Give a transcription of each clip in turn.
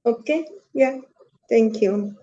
Okay, yeah, thank you.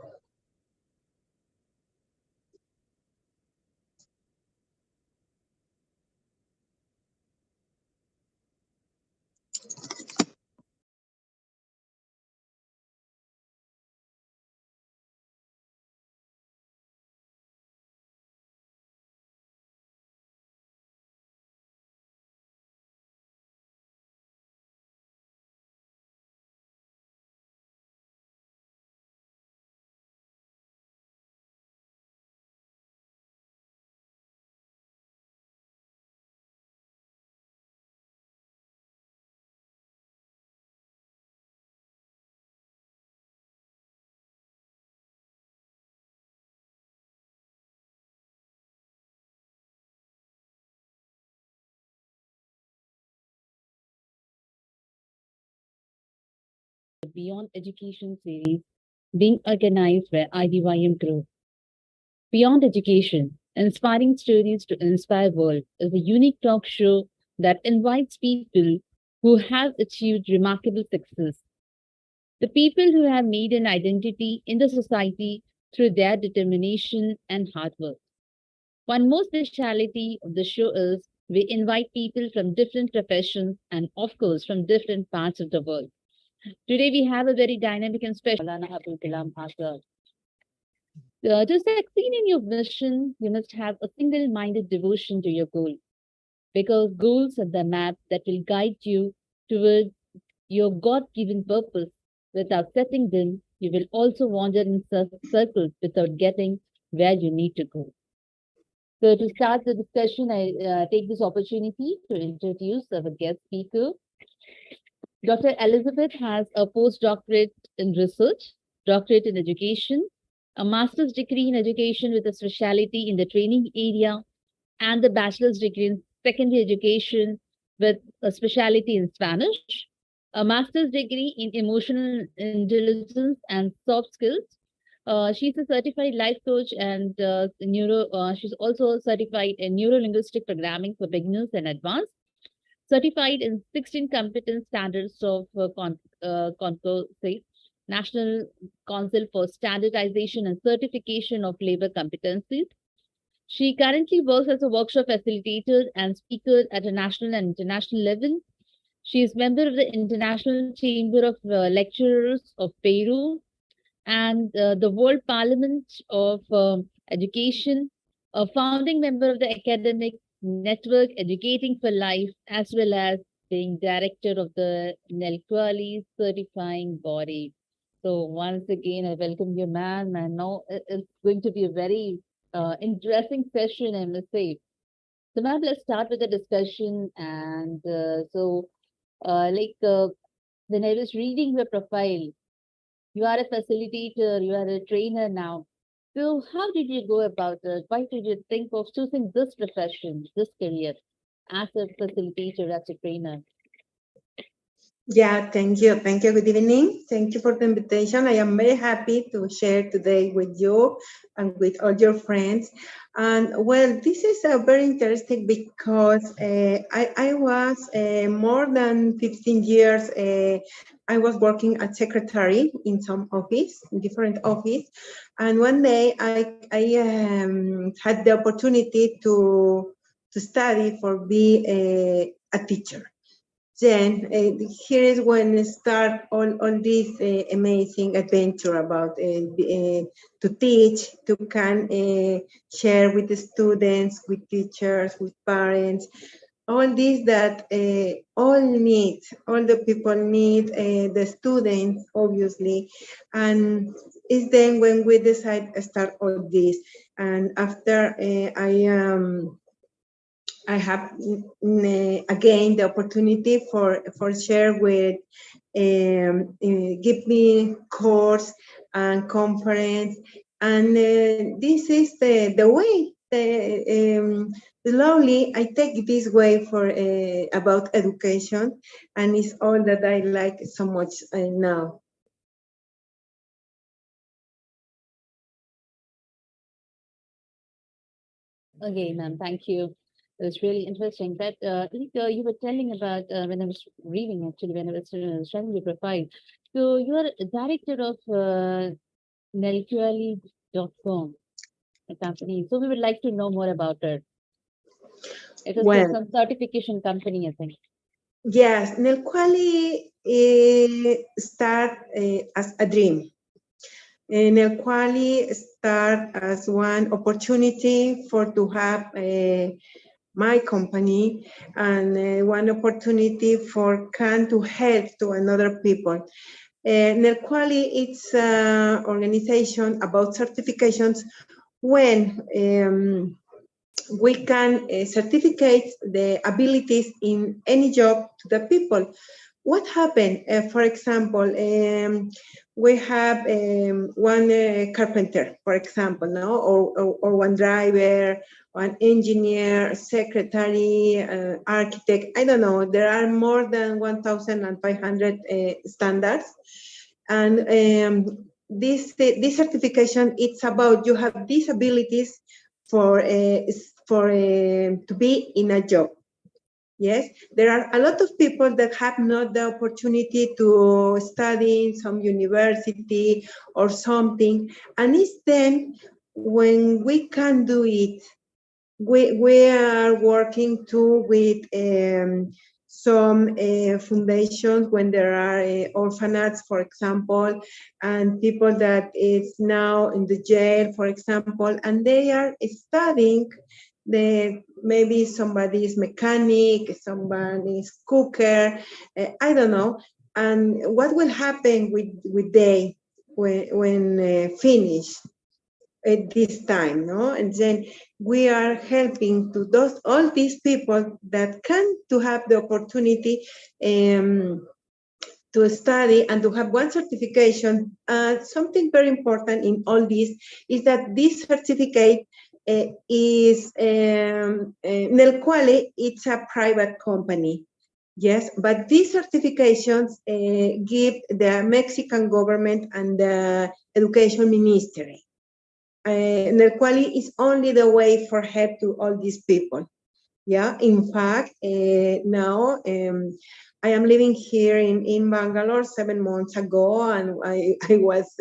Beyond Education series being organized by IDYM Group. Beyond Education, Inspiring Stories to Inspire World is a unique talk show that invites people who have achieved remarkable success. The people who have made an identity in the society through their determination and hard work. One more speciality of the show is we invite people from different professions and, of course, from different parts of the world. Today, we have a very dynamic and special Maulana Abdul Kalam Azad. To succeed in your mission, you must have a single minded devotion to your goal because goals are the map that will guide you towards your God given purpose. Without setting them, you will also wander in circles without getting where you need to go. So, to start the discussion, I take this opportunity to introduce our guest speaker. Dr. Elizabeth has a postdoctorate in research, doctorate in education, a master's degree in education with a specialty in the training area, and the bachelor's degree in secondary education with a specialty in Spanish, a master's degree in emotional intelligence and soft skills. She's a certified life coach and she's also certified in neuro linguistic programming for beginners and advanced, certified in 16 competence standards of CONCOSATE, National Council for Standardization and Certification of Labor Competencies. She currently works as a workshop facilitator and speaker at a national and international level. She is member of the International Chamber of Lecturers of Peru and the World Parliament of Education, a founding member of the Academic Network Educating for Life, as well as being director of the Nelquali certifying body. So once again, I welcome you, ma'am, and now it's going to be a very interesting session, I must say. So, ma'am, let's start with the discussion. And when I was reading your profile, you are a facilitator, you are a trainer now. So, how did you go about it? Why did you think of choosing this profession, this career, as a facilitator, as a trainer? Yeah, thank you. Thank you. Good evening. Thank you for the invitation. I am very happy to share today with you and with all your friends. And well, this is very interesting because I was more than 15 years, I was working as secretary in some office, in different office. And one day I had the opportunity to study for be a teacher. Then here is when start all this amazing adventure about to teach, to can share with the students, with teachers, with parents, all this that all the people need, the students obviously, and it's then when we decide to start all this, and after I have again the opportunity for share with give me course and conference, and this is the way. Slowly, I take this way for about education, and it's all that I like so much now. Okay, ma'am, thank you. It's really interesting that you were telling about when I was reading, actually, when I was studying your profile. So you are a director of Nelqually.com, a company. So we would like to know more about it. It is Well, some certification company, I think. yes, Nelquali start as a dream. Nelquali start as one opportunity for to have my company and one opportunity for can to help to another people. Nelquali it's an organization about certifications when we can certificate the abilities in any job to the people. What happened? For example, we have one carpenter, for example, no, or one driver, one engineer, secretary, architect. I don't know. There are more than 1,500 standards, and this certification it's about you have these abilities for to be in a job. Yes, there are a lot of people that have not the opportunity to study in some university or something, and it's then when we can do it, we are working too with some foundations when there are orphanages, for example, and people that is now in the jail, for example, and they are studying the maybe somebody is mechanic, somebody is cooker, I don't know, and what will happen with they when finish at this time, no? And then we are helping to those all these people that can to have the opportunity to study and to have one certification. Something very important in all this is that this certificate is Nelquale. It's a private company. Yes, but these certifications give the Mexican government and the education ministry. Nelquali is only the way for help to all these people. Yeah, in fact, now I am living here in Bangalore 7 months ago, and I was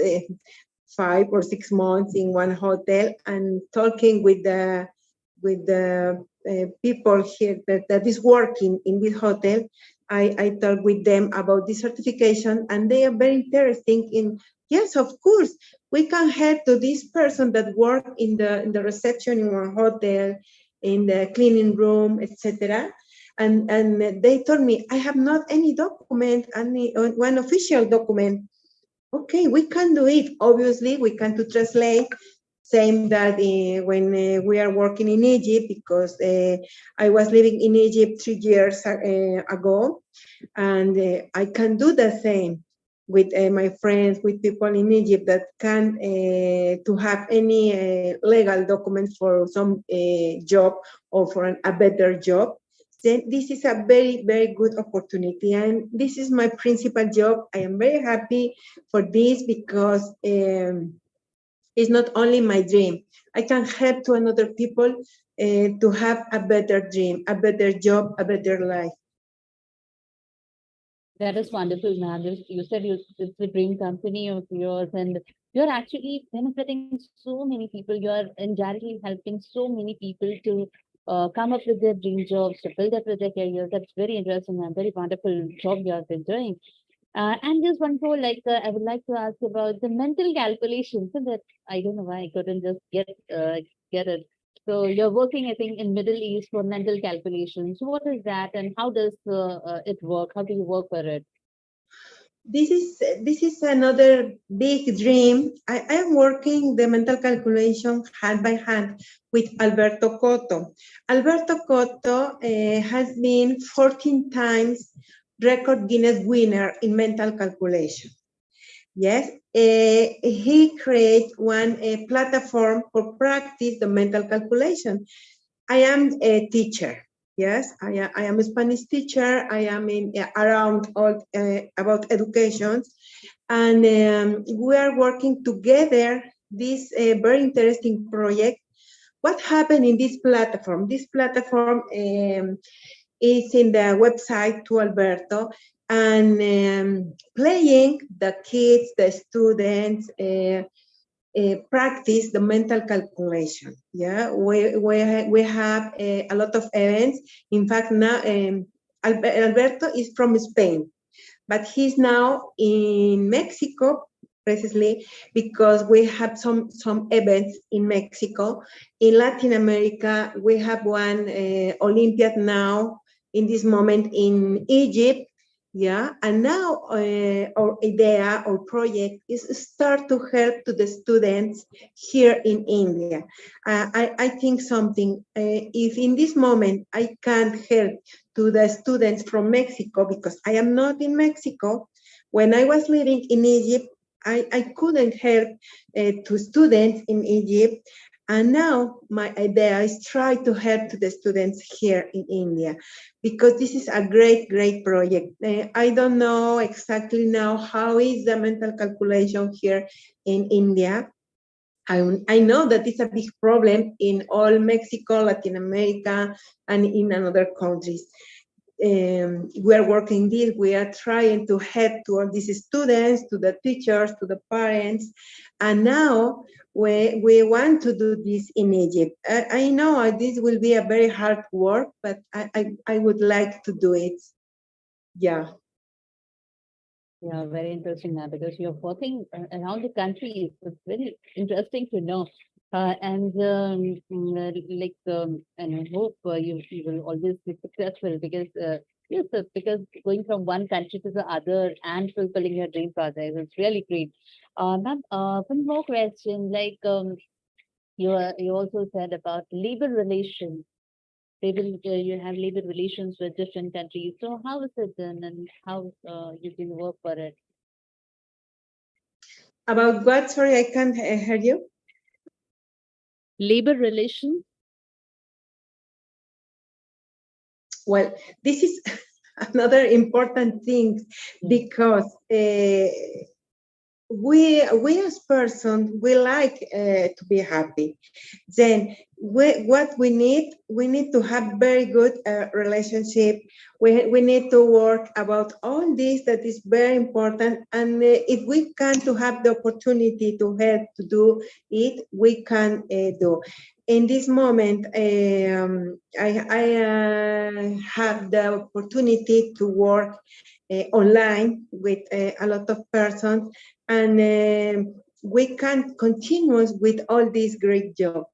5 or 6 months in one hotel and talking with the people here that is working in this hotel. I talk with them about this certification, and they are very interesting in, yes, of course, we can help to this person that work in the reception in one hotel, in the cleaning room, etc. And they told me, I have not any document, any one official document. Okay, we can do it. Obviously, we can to translate. Same that when we are working in Egypt, because I was living in Egypt 3 years ago, and I can do the same with my friends, with people in Egypt that can to have any legal documents for some job or for a better job. Then this is a very, very good opportunity. And this is my principal job. I am very happy for this because it's not only my dream. I can help to another people to have a better dream, a better job, a better life. That is wonderful, ma'am. You said it's a dream company of yours, and you're actually benefiting so many people. You're indirectly helping so many people to come up with their dream jobs, to build up with their careers. That's very interesting and very wonderful job you have been doing. And just one more, I would like to ask about the mental calculations. So that I don't know why I couldn't just get it. So you're working, I think, in Middle East for mental calculations. So what is that, and how does it work? How do you work for it? This is another big dream. I am working the mental calculation hand by hand with Alberto Cotto. Alberto Cotto has been 14 times record Guinness winner in mental calculation. Yes, he created one platform for practice the mental calculation. I am a teacher. Yes, I am a Spanish teacher. I am in around all about education, and we are working together. This very interesting project. what happened in this platform? This platform is in the website to Alberto, and playing the kids, the students, practice the mental calculation. Yeah, we have a lot of events. In fact, now Alberto is from Spain, but he's now in Mexico precisely because we have some events in Mexico. In Latin America, we have one Olympiad now in this moment in Egypt. Yeah, and now our idea, our project is start to help to the students here in India. I think something, if in this moment I can help to the students from Mexico, because I am not in Mexico. When I was living in Egypt, I couldn't help to students in Egypt. And now my idea is try to help to the students here in India, because this is a great, great project. I don't know exactly now how is the mental calculation here in India. I know that it's a big problem in all Mexico, Latin America, and in other countries. We are working this, we are trying to help to all these students, to the teachers, to the parents, and now we want to do this in Egypt. I know this will be a very hard work, but I would like to do it. Yeah. Yeah, very interesting now because you're working around the country. It's very interesting to know. And I hope you will always be successful because yes, because going from one country to the other and fulfilling your dream project is really great. Ma'am, one more question. You also said about labor relations. You have labor relations with different countries. So how is it done, and how you can work for it? About what? Sorry, I can't hear you. Labor relations. Well, this is another important thing because we as persons we like to be happy. Then what we need to have very good relationship. We need to work about all this that is very important, and if we can to have the opportunity to help to do it, we can do. In this moment, I have the opportunity to work online with a lot of persons, and we can continue with all this great job.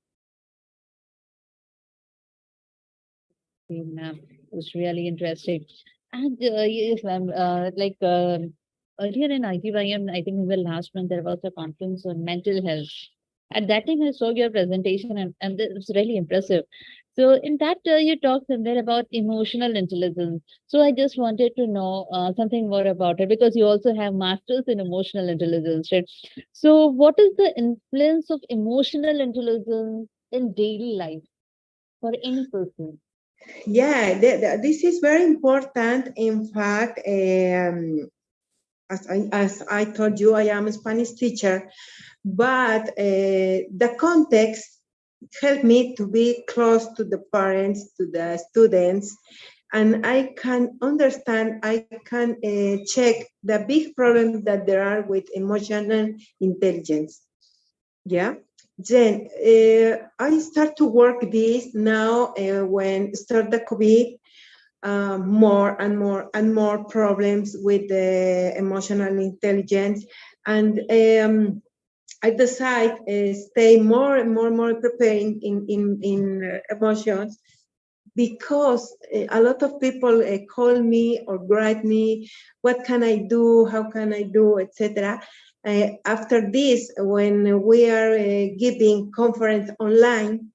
Ma'am, it was really interesting. And yes, ma'am, earlier in ITYM, I think in the last month, there was a conference on mental health. At that time, I saw your presentation, and it was really impressive. So, in that, you talked somewhere about emotional intelligence. So, I just wanted to know something more about it because you also have masters in emotional intelligence, right? So, what is the influence of emotional intelligence in daily life for any person? Yeah, this is very important. In fact, as I told you, I am a Spanish teacher, but the context helped me to be close to the parents, to the students, and I can understand, I can check the big problems that there are with emotional intelligence. Yeah. Then I start to work this now when start the COVID, more and more and more problems with the emotional intelligence, and I decide stay more and more preparing in emotions, because a lot of people call me or write me, what can I do, how can I do, etc. After this, when we are giving conference online,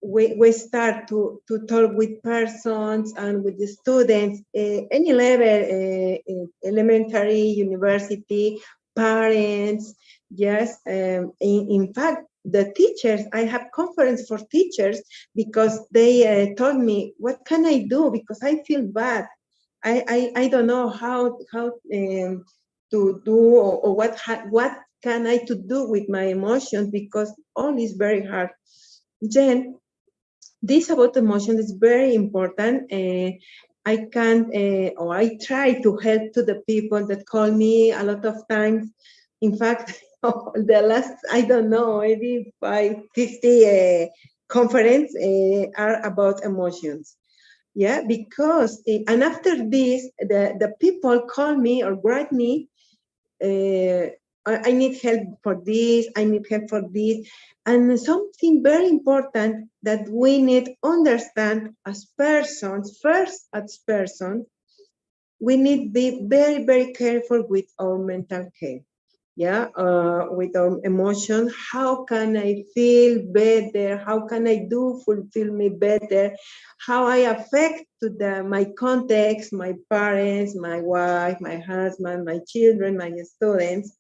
we start to talk with persons and with the students, any level, elementary, university, parents. Yes, in fact, the teachers, I have conference for teachers because they told me, what can I do? Because I feel bad. I don't know how to do, or what can I to do with my emotions, because all is very hard. Then this about emotion is very important. I can or I try to help to the people that call me a lot of times. In fact, the last, I don't know, maybe 50 conference are about emotions. Yeah, because, and after this, the people call me or write me, uh, I need help for this, I need help for this. And something very important that we need understand as persons, first as persons, we need to be very, very careful with our mental health. Yeah, with our emotion, how can I feel better? How can I do fulfill me better? How I affect to my context, my parents, my wife, my husband, my children, my students.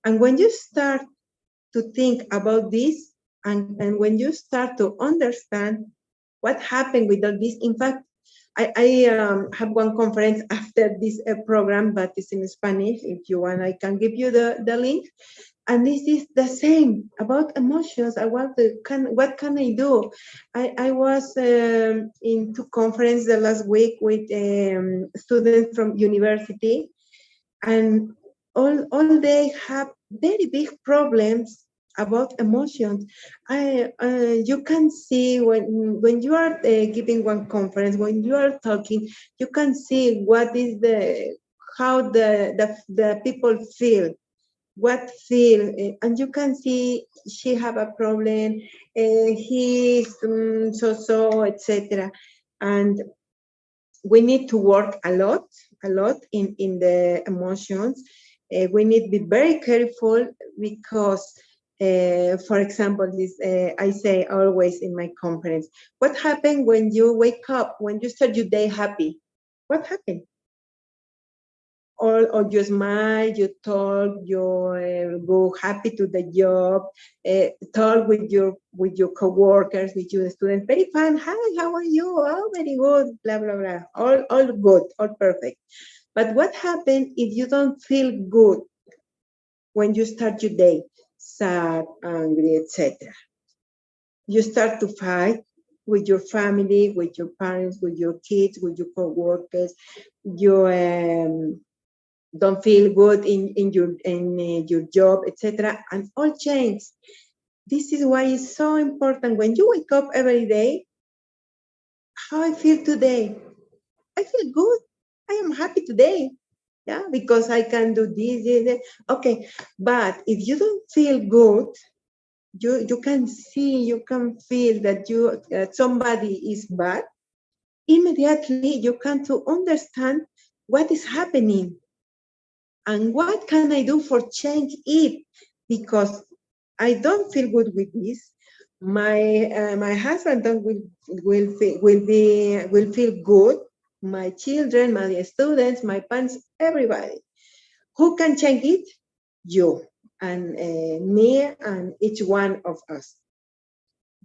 And when you start to think about this, and when you start to understand what happened with all this, in fact, I have one conference after this program, but it's in Spanish. If you want, I can give you the link. And this is the same about emotions. What can I do? I was in two conferences the last week with students from university, and all they have very big problems about emotions. You can see when you are giving one conference, when you are talking, you can see what is how the people feel, what feel, and you can see she have a problem, he's so etc. And we need to work a lot in the emotions. We need to be very careful because, for example, this I say always in my conference, what happened when you wake up, when you start your day happy? What happened? Or you smile, you talk, you go happy to the job, talk with your coworkers, with your students, very fun. Hi, how are you? Oh, very good. Blah blah blah. All good, all perfect. But what happens if you don't feel good when you start your day? Sad, angry, etc. You start to fight with your family, with your parents, with your kids, with your coworkers. You don't feel good in your job, etc., and all change. This is why it's so important when you wake up every day. How I feel today? I feel good. I am happy today. Yeah, because I can do this. Okay, but if you don't feel good, you can see, you can feel that somebody is bad. Immediately, you can to understand what is happening and what can I do for change it, because I don't feel good with this. My husband don't will feel good. My children, my students, my parents, everybody. Who can change it? You and me and each one of us.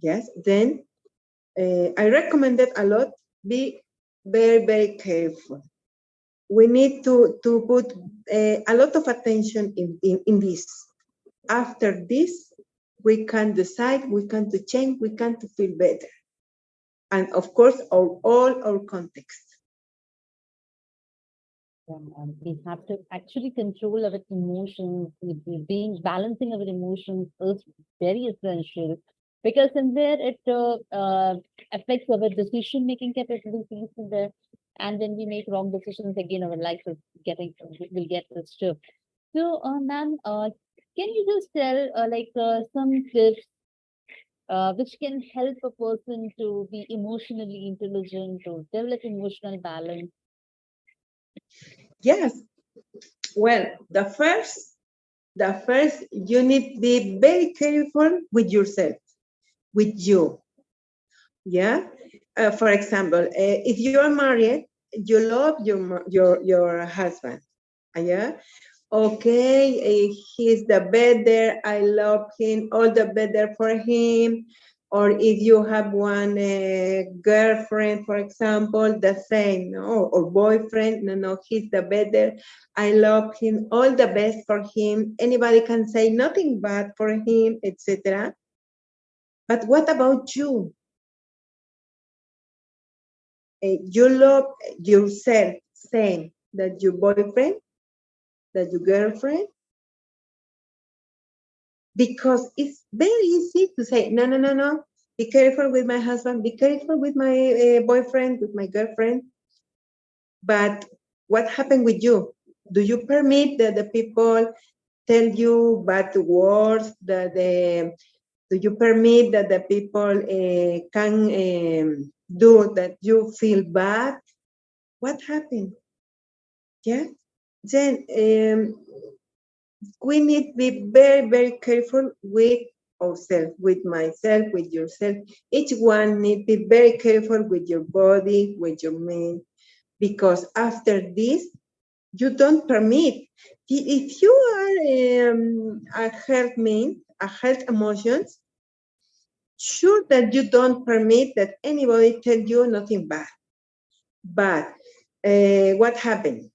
Yes. Then I recommend it a lot. Be very, very careful. We need to put a lot of attention in this. After this, we can decide, we can to change, we can to feel better. And of course, all our context. We have to actually control our emotions. Being balancing our emotions is very essential because in there it affects our decision making capabilities in there. And when we make wrong decisions, again, our life is getting will get disturbed. So, ma'am, can you just tell some tips which can help a person to be emotionally intelligent, to develop emotional balance? Yes. Well, the first, you need to be very careful with yourself, with you. Yeah. For example, if you are married, you love your husband. Yeah. Okay, he's the better. I love him. All the better for him. Or if you have one girlfriend, for example, the same, no, or boyfriend, no, he's the better. I love him. All the best for him. Anybody can say nothing bad for him, etc. But what about you? You love yourself same that your boyfriend, that your girlfriend, because it's very easy to say, no, no, no, no, be careful with my husband, be careful with my boyfriend, with my girlfriend. But what happened with you? Do you permit that the people tell you bad words? That do you permit that the people can do that you feel bad? What happened? Yeah. Then we need to be very, very careful with ourselves, with myself, with yourself. Each one need to be very careful with your body, with your mind, because after this, you don't permit. If you are a health mind, a health emotions, sure that you don't permit that anybody tell you nothing bad. But what happened?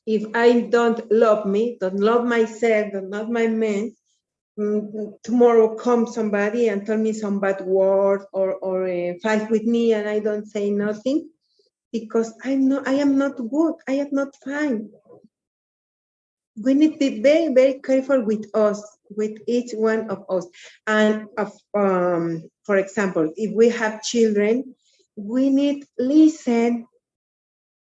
If I don't love me, don't love myself, don't love my man, tomorrow comes somebody and tell me some bad word or fight with me and I don't say nothing because I am not good. I am not fine. We need to be very, very careful with us, with each one of us. And for example, if we have children, we need listen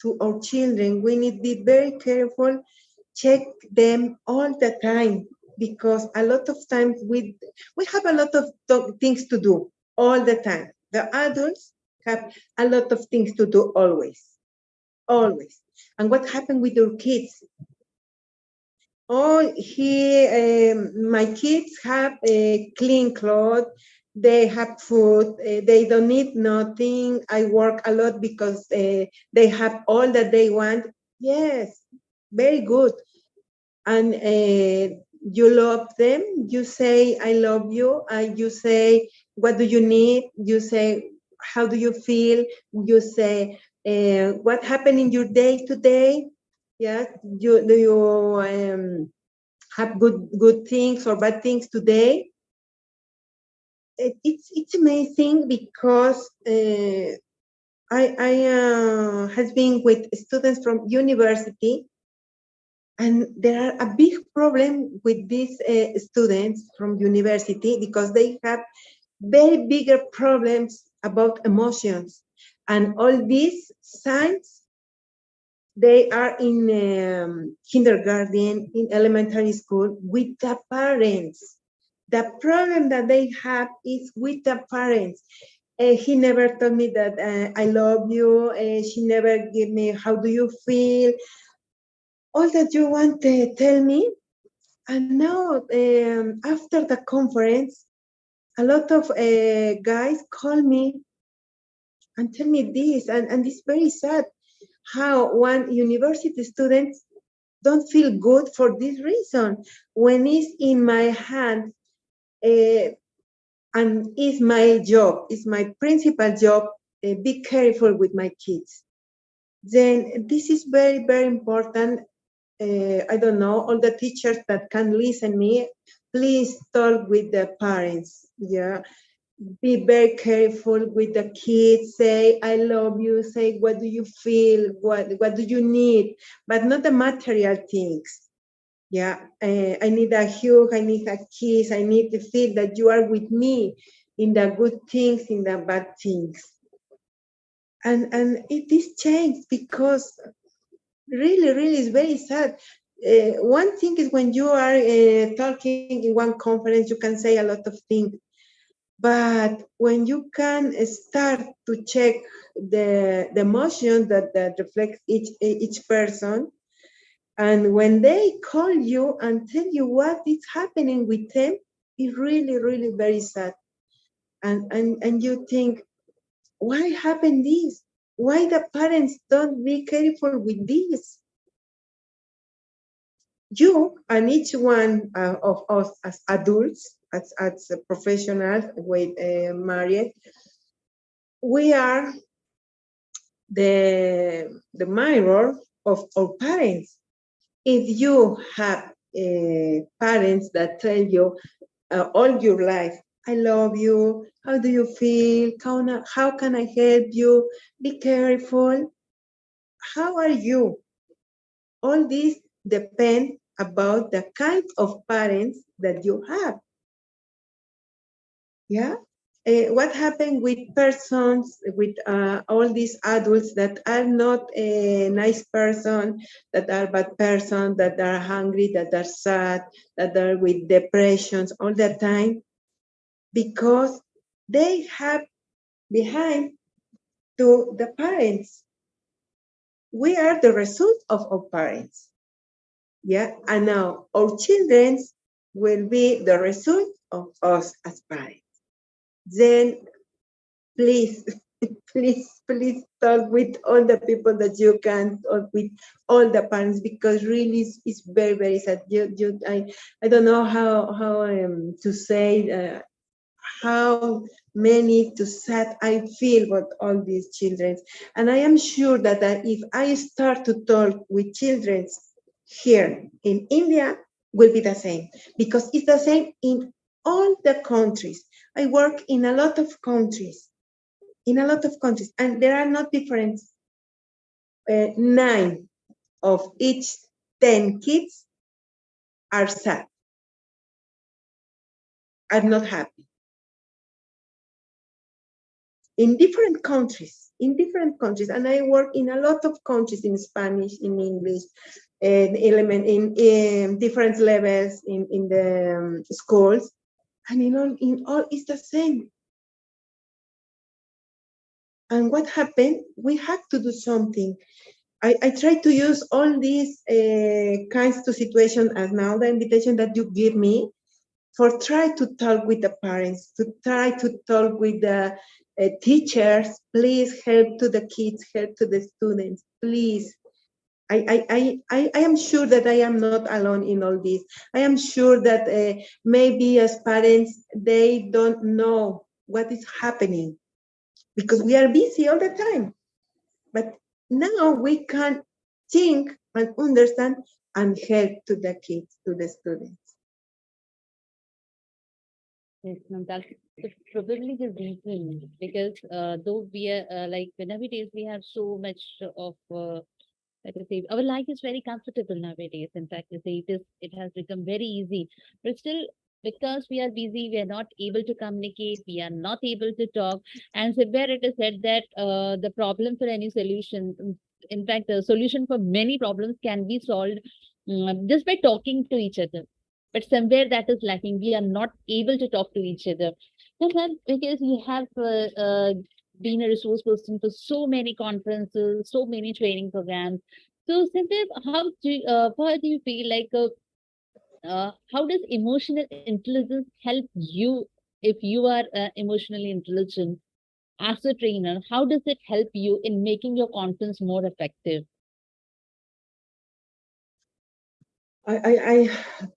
to our children. We need to be very careful, check them all the time because a lot of times we have a lot of things to do all the time. The adults have a lot of things to do always, always. And what happened with your kids? Oh, my kids have a clean clothes. They have food. They don't need nothing. I work a lot because they have all that they want. Yes, very good. And you love them. You say, I love you. And you say, what do you need? You say, how do you feel? You say, what happened in your day today? Yeah, do you have good things or bad things today? It's amazing because I has been with students from university, and there are a big problem with these students from university because they have very bigger problems about emotions, and all these signs they are in kindergarten, in elementary school with the parents. The problem that they have is with the parents. He never told me that I love you. She never gave me how do you feel. All that you want to tell me. And now, after the conference, a lot of guys call me and tell me this, and it's very sad how one university student don't feel good for this reason. When it's in my hand, uh, and it's my job, it's my principal job, be careful with my kids. Then this is very, very important. I don't know, all the teachers that can listen me, please talk with the parents. Yeah, be very careful with the kids. Say I love you. Say what do you feel, what do you need, but not the material things. Yeah, I need a hug, I need a kiss, I need to feel that you are with me in the good things, in the bad things. And it is changed because really, really is very sad. One thing is when you are talking in one conference, you can say a lot of things. But when you can start to check the emotions that reflect each person, and when they call you and tell you what is happening with them, it's really, really very sad. And you think, why happened this? Why the parents don't be careful with this? You and each one of us as adults, as professionals with married, we are the mirror of our parents. If you have parents that tell you all your life, I love you. How do you feel? How can I help you? Be careful. How are you? All these depend about the kind of parents that you have. Yeah. What happened with persons, with all these adults that are not a nice person, that are bad person, that are hungry, that are sad, that are with depressions all the time, because they have behind to the parents. We are the result of our parents. Yeah. And now our children will be the result of us as parents. Then please, please talk with all the people that you can, talk with all the parents, because really it's very, very sad. I don't know how to say how many to sad I feel about all these children. And I am sure that if I start to talk with children here in India, will be the same, because it's the same in all the countries. I work in a lot of countries, and there are not different. 9 of each 10 kids are sad, are not happy. In different countries, and I work in a lot of countries, in Spanish, in English, in different levels in the schools, and in all it's the same. And what happened? We have to do something. I try to use all these kinds of situations as now the invitation that you give me, for try to talk with the parents, to try to talk with the teachers. Please help to the kids, help to the students, please. I am sure that I am not alone in all this. I am sure that maybe as parents, they don't know what is happening, because we are busy all the time. But now we can think and understand and help to the kids, to the students. Yes, ma'am, that's probably the reason, because though we are like nowadays we have so much of like I say, our life is very comfortable nowadays. In fact, I say it has become very easy, but still, because we are busy, we are not able to communicate, we are not able to talk. And somewhere it is said that the problem for any solution, in fact, the solution for many problems can be solved just by talking to each other. But somewhere that is lacking. We are not able to talk to each other. That's not because you have been a resource person for so many conferences, so many training programs. So, Cynthia, how do you feel like how does emotional intelligence help you if you are emotionally intelligent as a trainer? How does it help you in making your conference more effective? I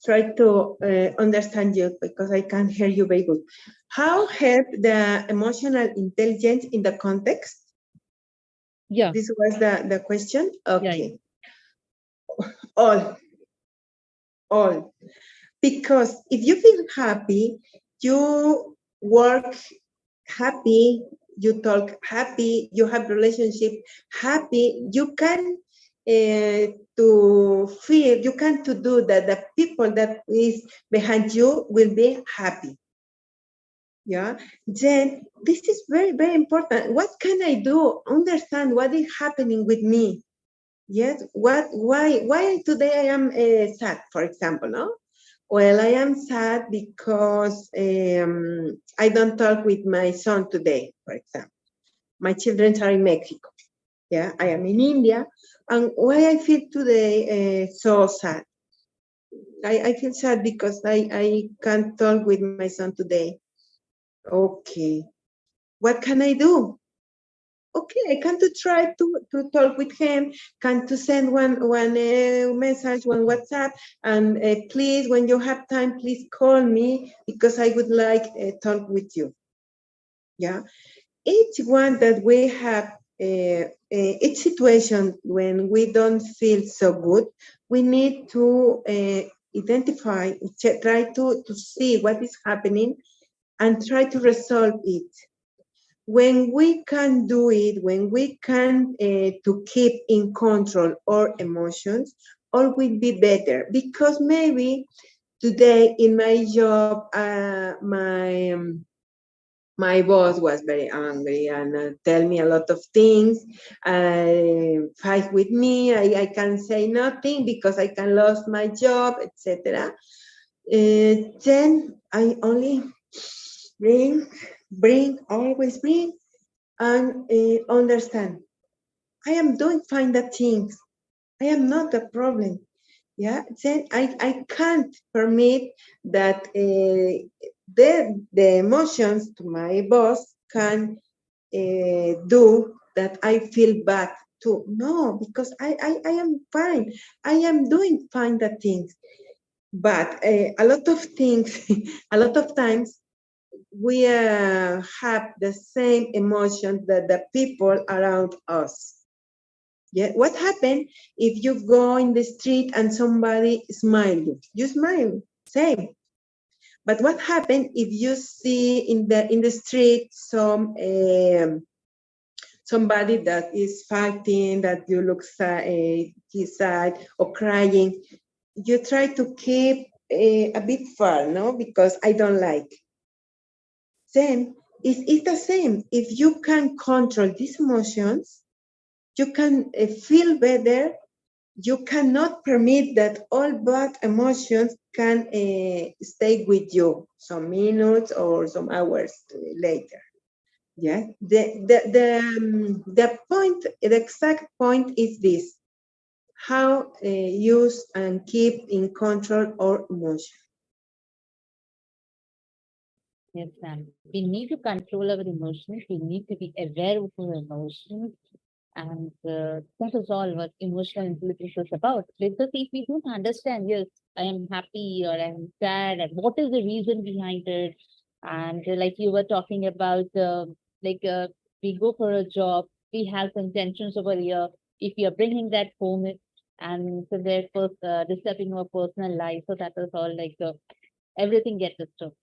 try to understand you, because I can't hear you very good. How help the emotional intelligence in the context? Yeah, This was the question. yeah, yeah. Okay. All, all. Because if you feel happy, you work happy, you talk happy, you have relationship happy, you can to feel, you can to do that the people that is behind you will be happy. Yeah. Then this is very, very important. What can I do? Understand what is happening with me. Yes. Why today I am sad, for example, no? Well, I am sad because I don't talk with my son today, for example. My children are in Mexico. Yeah, I am in India. And why I feel today so sad? I feel sad because I can't talk with my son today. Okay, what can I do? Okay, I can to try to talk with him, can to send one message, one WhatsApp, and please, when you have time, please call me, because I would like talk with you. Yeah, each one that we have, each situation when we don't feel so good, we need to identify, try to see what is happening, and try to resolve it. When we can do it, when we can to keep in control our emotions, all will be better. Because maybe today in my job, my boss was very angry and tell me a lot of things, fight with me. I can say nothing because I can lose my job, etc. Then I only always bring, and understand. I am doing fine the things. I am not the problem. Yeah, then I can't permit that the emotions to my boss can do that I feel bad too. No, because I am fine. I am doing fine the things. But a lot of things, a lot of times, we have the same emotions that the people around us. Yeah. What happened if you go in the street and somebody smile you? You smile, same. But what happened if you see in the street somebody that is fighting, that you look sad, he's sad or crying? You try to keep a bit far, no? Because I don't like. Then it's the same. If you can control these emotions, you can feel better. You cannot permit that all bad emotions can stay with you some minutes or some hours later. Yeah. The point, the exact point is this: how use and keep in control our emotion. Yes, ma'am. We need to control our emotions. We need to be aware of our emotions. And that is all what emotional intelligence is about. Because if we don't understand, yes, I am happy or I'm sad, and what is the reason behind it? And like you were talking about, like we go for a job, we have some tensions over here. If we are bringing that home, and so therefore disturbing our personal life, so that is all like everything gets disturbed.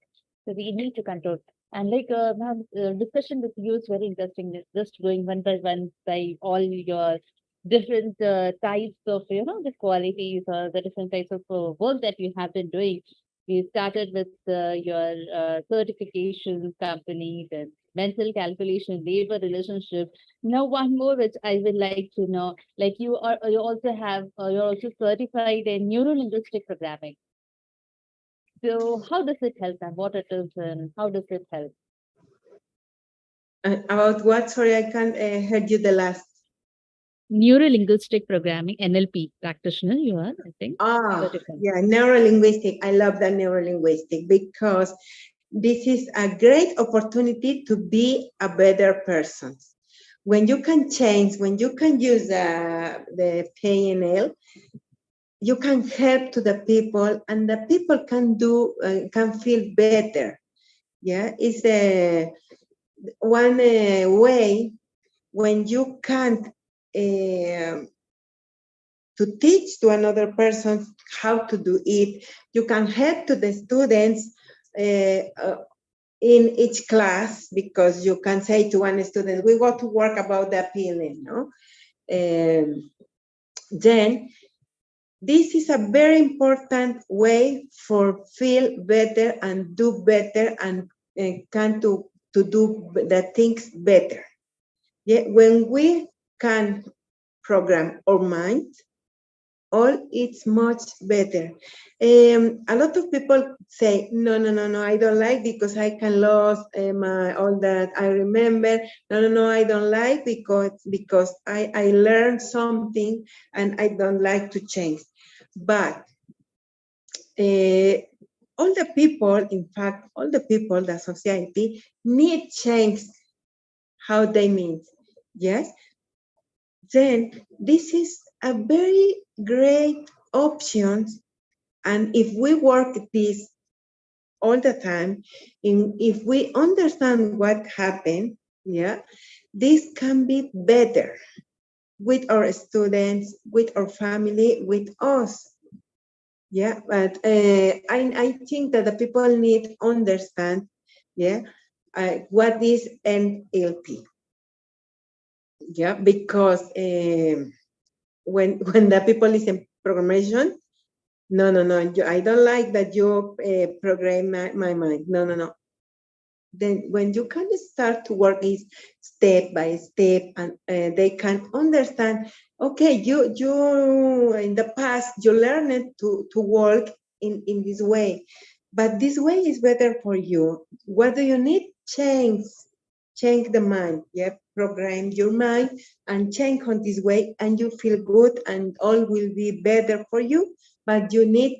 So we need to control. And like ma'am, discussion with you is very interesting. Just going one by one by all your different types of the qualities or the different types of work that you have been doing. We started with your certification company, then mental calculation, labor relationship. Now one more which I would like to know, like you also have you're also certified in neuro linguistic programming. So how does it help and what it is and how does it help? About what? Sorry, I can't heard you the last. Neuro-linguistic programming, NLP practitioner, you are, I think. Certified. Yeah, neurolinguistic. I love that neurolinguistic because this is a great opportunity to be a better person. When you can change, when you can use the PNL, you can help to the people, and the people can feel better. Yeah, it's one way when you can't to teach to another person how to do it. You can help to the students in each class, because you can say to one student, we want to work about the PLN, no? Then this is a very important way for feel better and do better and can to do the things better. Yeah, when we can program our mind, all it's much better. A lot of people say, no, I don't like because I can lose my all that I remember. No, I don't like because I learned something and I don't like to change. But uh, all the people, in fact, all the people, the society need change how they mean. Yes, then this is a very great option. And if we work this all the time, if we understand what happened, yeah, this can be better with our students, with our family, with us. Yeah, but I think that the people need understand Yeah. What is NLP? Yeah, because when the people is in programmation, no, I don't like that you program my mind. No. Then when you can start to work is step by step, and they can understand, okay, you in the past you learned to work in this way, but this way is better for you. What do you need? Change the mind. Yeah, program your mind and change on this way, and you feel good and all will be better for you, but you need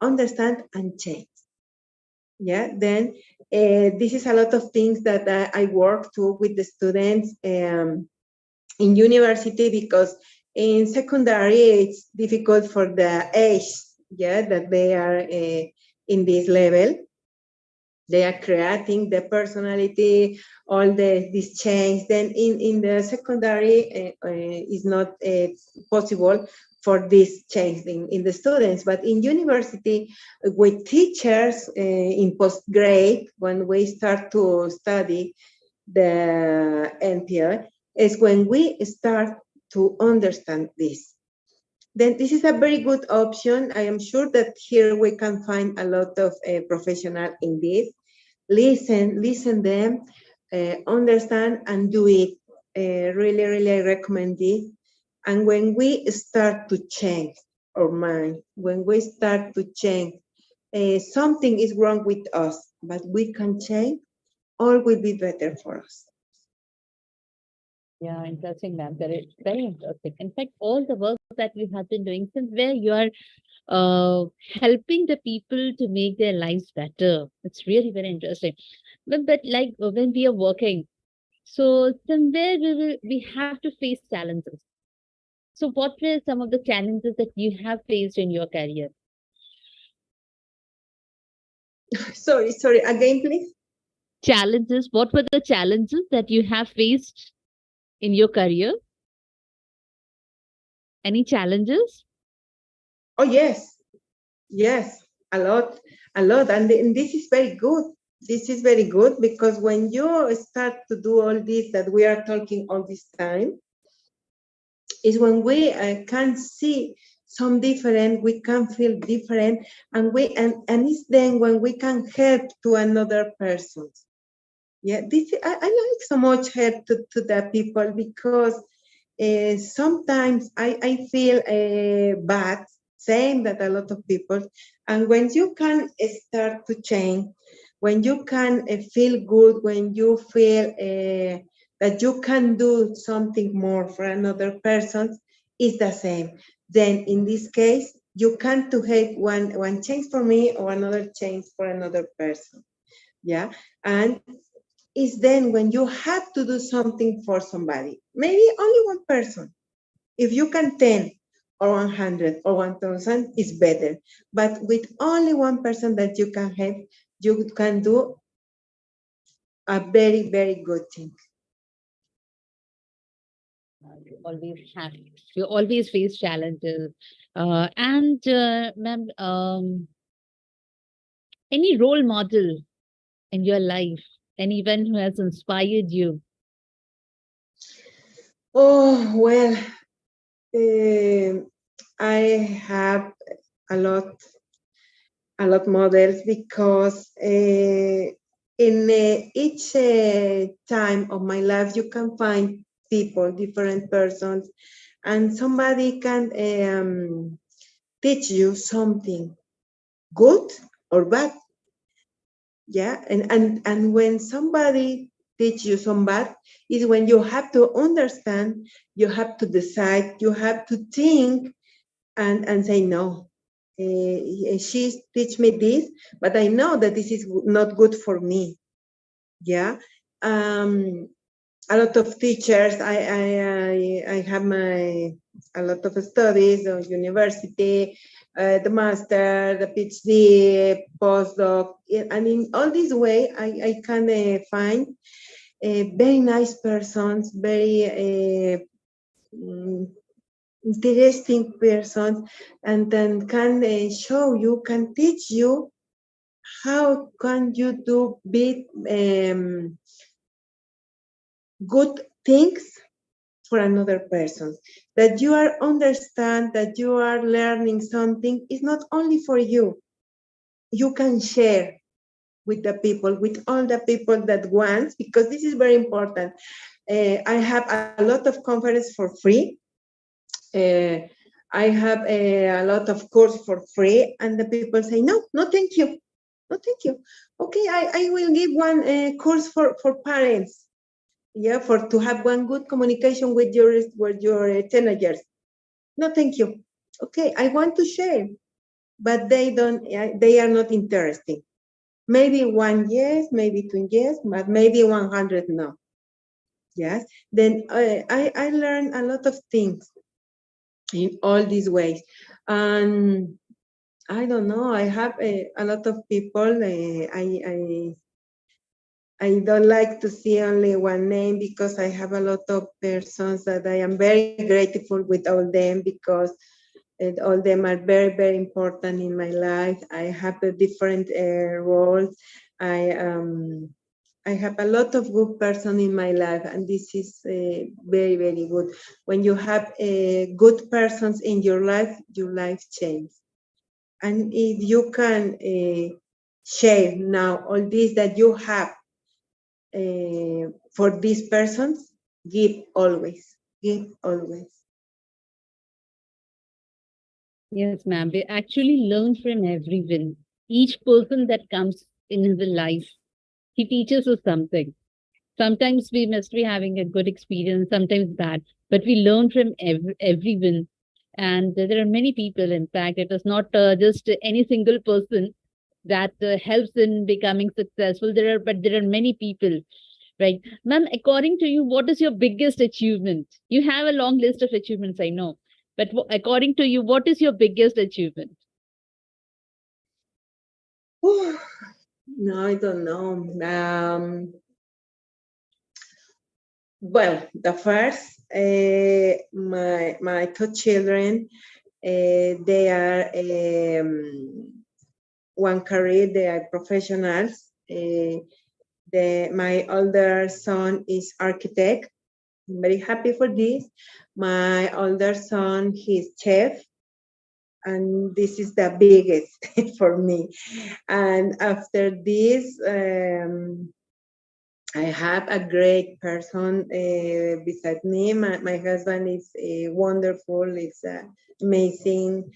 understand and change. Yeah, then this is a lot of things that I work too with the students in university, because in secondary it's difficult for the age, yeah, that they are in this level. They are creating the personality, all this change. Then in the secondary is not possible for this change in the students. But in university, with teachers in post-grade, when we start to study the NPL, is when we start to understand this. Then this is a very good option. I am sure that here we can find a lot of professional in this. Listen them, understand and do it. Really, I recommend this. And when we start to change our mind, when we start to change, something is wrong with us, but we can change, all will be better for us. Yeah, interesting, ma'am. Very, very interesting. In fact, all the work that you have been doing since where you are uh, helping the people to make their lives better. It's really very interesting. But like when we are working, so somewhere we have to face challenges. So what were some of the challenges that you have faced in your career? Sorry, again, please. Challenges. What were the challenges that you have faced in your career? Any challenges? Oh, yes, a lot. And this is very good. This is very good, because when you start to do all this that we are talking all this time, is when we can see some different, we can feel different, and it's then when we can help to another person. Yeah, this I like so much help to the people, because sometimes I feel bad saying that a lot of people, and when you can start to change, when you can feel good, when you feel that you can do something more for another person, is the same. Then in this case, you can to have one change for me or another change for another person. Yeah, and is then when you have to do something for somebody, maybe only one person. If you can 10 or 100 or 1,000, is better. But with only one person that you can have, you can do a very good thing. You always have. You always face challenges. And ma'am, any role model in your life, anyone who has inspired you? Oh, well, I have a lot, models, because in each time of my life, you can find people, different persons, and somebody can teach you something good or bad. Yeah, and when somebody teach you some bad, is when you have to understand, you have to decide, you have to think, and say no. She teach me this, but I know that this is not good for me. Yeah. Um, a lot of teachers. I have my a lot of studies on university, the master, the PhD, postdoc, and in all this way, I can find very nice persons, very interesting persons, and then can show you, can teach you how can you do big good things for another person, that you are understand that you are learning something is not only for you. You can share with the people, with all the people that wants, because this is very important. I have a lot of conference for free. uh, I have a lot of course for free, and the people say, no, no, thank you. No, thank you. Okay, I will give one course for parents. Yeah, for to have one good communication with your teenagers. No, thank you. Okay, I want to share, but they don't. They are not interested. Maybe one yes, maybe two yes, but maybe 100 no. Yes. Then I learned a lot of things in all these ways, and I don't know. I have a lot of people. I don't like to see only one name, because I have a lot of persons that I am very grateful with all them, because all them are very, very important in my life. I have a different roles. I have a lot of good person in my life, and this is very, very good. When you have good persons in your life changes. And if you can share now all this that you have for these persons, give always, give always. Yes, ma'am. We actually learn from everyone. Each person that comes in his life, he teaches us something. Sometimes we must be having a good experience, sometimes bad, but we learn from everyone. And there are many people, in fact, it is not just any single person that helps in becoming successful. But there are many people, right? Ma'am, according to you, what is your biggest achievement? You have a long list of achievements, I know. But according to you, what is your biggest achievement? No, I don't know. Well, the first, my two children, they are one career. They are professionals. My older son is architect. I'm very happy for this. My older son, he's chef, and this is the biggest for me. And after this, I have a great person beside me. My husband is wonderful. It's amazing.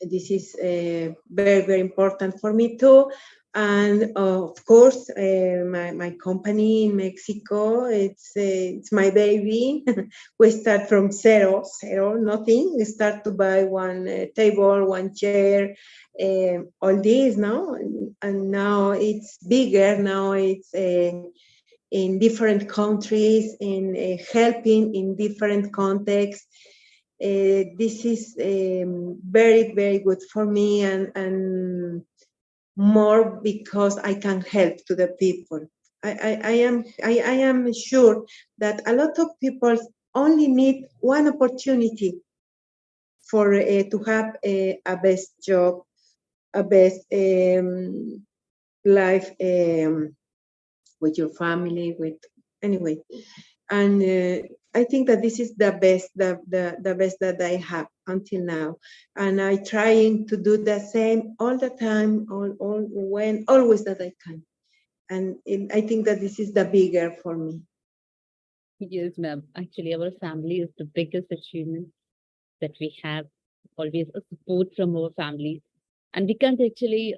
This is very, very important for me too. And of course, my company in Mexico, it's my baby. We start from zero, nothing. We start to buy one table, one chair, all this, no? And now it's bigger. Now it's in different countries, in helping in different contexts. This is very, very good for me, and more because I can help to the people. I am sure that a lot of people only need one opportunity for to have a best job, a best life with your family, with anyway. And I think that this is the best, the best that I have until now. And I trying to do the same all the time, always that I can. And I think that this is the bigger for me. Yes, ma'am. Actually, our family is the biggest achievement that we have. Always a support from our family. And we can't actually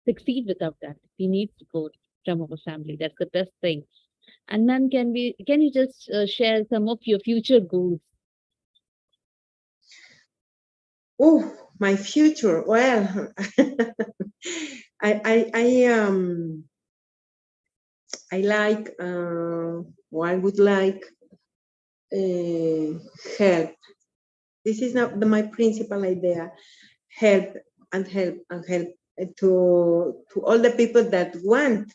succeed without that. We need support from our family. That's the best thing. And ma'am, can you just share some of your future goals? Oh, my future. Well, I like, I would like uh, help. This is not my principal idea. Help and help and help to all the people that want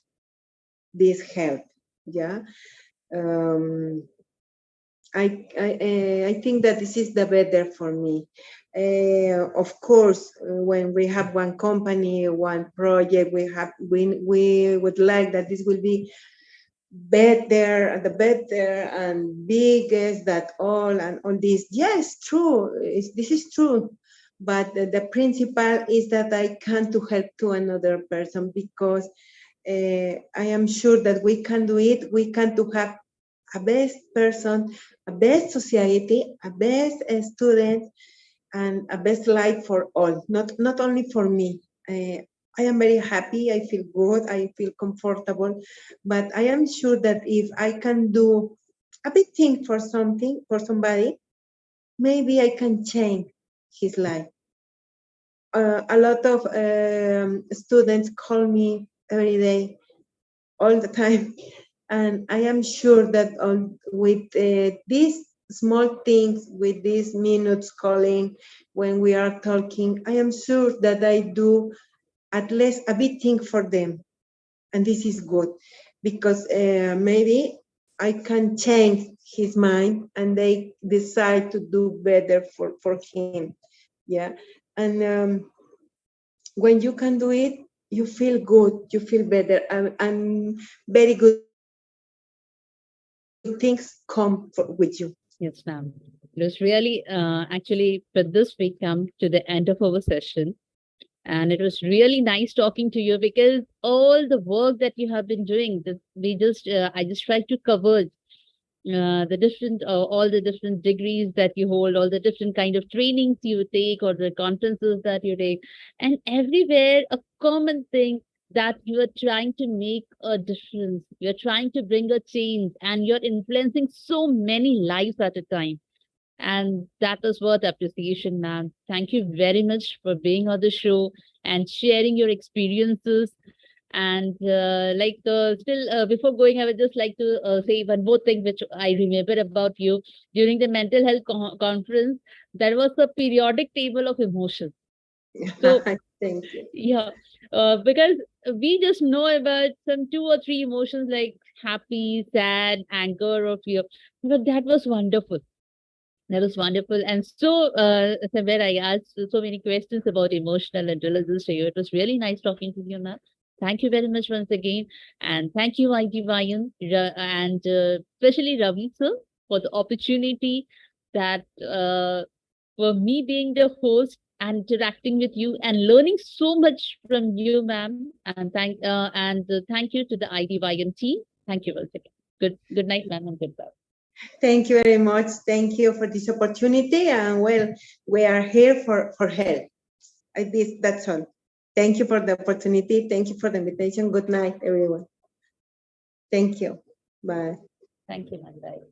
this help. Yeah. Um, I think that this is the better for me. Of course, when we have one company, one project, we would like that this will be better, the better and biggest that all this. Yes, true. This is true. But the principle is that I can to help to another person because I am sure that we can do it. We can to have a best person, a best society, a best student, and a best life for all. Not only for me. I am very happy. I feel good. I feel comfortable. But I am sure that if I can do a big thing for something for somebody, maybe I can change his life. A lot of students call me every day, all the time. And I am sure that with these small things, with these minutes calling, when we are talking, I am sure that I do at least a big thing for them. And this is good because maybe I can change his mind and they decide to do better for him. Yeah. And when you can do it, you feel good, you feel better, and very good things come with you. Yes, ma'am. It was really, actually, for this, we come to the end of our session. And it was really nice talking to you because all the work that you have been doing, I just tried to cover all the different degrees that you hold, all the different kind of trainings you take, or the conferences that you take, and everywhere a common thing that you are trying to make a difference. You're trying to bring a change, and you're influencing so many lives at a time. And that is worth appreciation, ma'am. Thank you very much for being on the show and sharing your experiences. And still, before going, I would just like to say one more thing which I remember about you. During the mental health conference, there was a periodic table of emotions. So, Thank you. yeah, because we just know about some two or three emotions like happy, sad, anger, or fear. But that was wonderful. That was wonderful. And so, somewhere I asked so many questions about emotional intelligence to you. It was really nice talking to you, ma'am. Thank you very much once again. And thank you, IT Vayan, and especially Ravi, sir, for the opportunity that for me being the host and interacting with you and learning so much from you, ma'am. And thank you to the ID Vayan team. Thank you once again. Good night, ma'am, and goodbye. Thank you very much. Thank you for this opportunity. And well, we are here for help. That's all. Thank you for the opportunity. Thank you for the invitation. Good night, everyone. Thank you. Bye. Thank you, ma'am. Bye.